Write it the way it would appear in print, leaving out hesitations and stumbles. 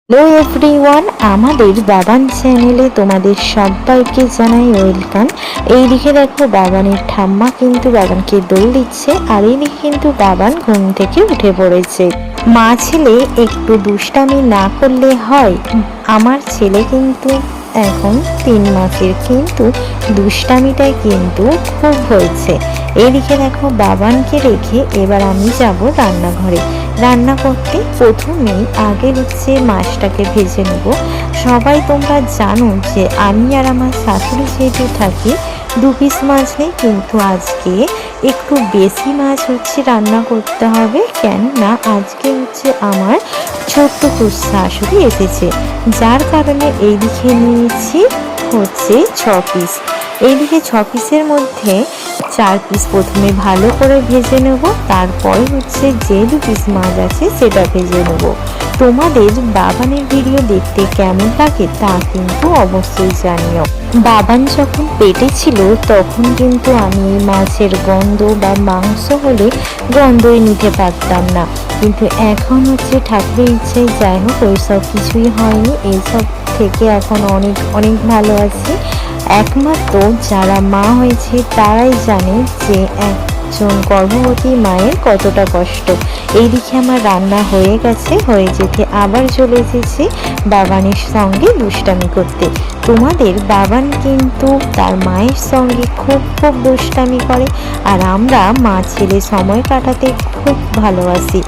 Hello everyone, আমাদের বাবান চ্যানেলে তোমাদের সবাইকে জানাই ওয়েলকাম। এইদিকে দেখো বাবানের ঠাম্মা কিন্তু বাবানকে দোল দিচ্ছে, আর এইদিকে কিন্তু বাবান ঘুম থেকে উঠে পড়েছে। মা ছেলে একটু দুষ্টামি না করলে হয়? আমার ছেলে কিন্তু এখন 3 মাসের, কিন্তু দুষ্টামিটাই কিন্তু খুব হয়েছে। এদিকে দেখো বাবানকে রেখে এবার আমি যাব রান্নাঘরে। রান্না করতে প্রথমেই আগে হচ্ছে মাছটাকে ভেজে নেব। সবাই তোমরা জানো যে আমি আর আমার শাশুড়ি যেহেতু থাকি 2 পিস মাছ নেই, কিন্তু আজকে একটু বেশি মাছ হচ্ছে রান্না করতে হবে, কেননা আজকে হচ্ছে আমার ছোট্ট শাশুড়ি এসেছে, যার কারণে এইদিকে নিয়েছি হচ্ছে 6 পিস। এইদিকে 6 পিসের মধ্যে 4 পিস প্রথমে ভালো করে ভেজে নেব, তারপরে হচ্ছে যে 2 পিস মাছ আছে সেটা ভেজে নেব। তোমাদের বাবানের ভিডিও দেখতে কেমন লাগে তা কিন্তু অবশ্যই জানিও। বাবান যখন পেটে ছিল তখন কিন্তু আমি মাছের গন্ধ বা মাংস হলে গন্ধই নিতে পারতাম না, কিন্তু এখন হচ্ছে ঠাকুরের ইচ্ছে, যাই হোক ওইসব কিছুই হয়নি। এইসব থেকে এখন অনেক অনেক ভালো আছি। একমাত্র যারা মা হয়েছে তারাই জানে যে একজন গর্ভবতী মায়ের কতটা কষ্ট। এইদিকে আমার রান্না হয়ে গেছে, হয়ে যেতে আবার চলে এসেছি বাবানের সঙ্গে দুষ্টামি করতে। তোমাদের বাবান কিন্তু তার মায়ের সঙ্গে খুব খুব দুষ্টামি করে, আর আমরা মা ছেলে সময় কাটাতে খুব ভালোবাসি।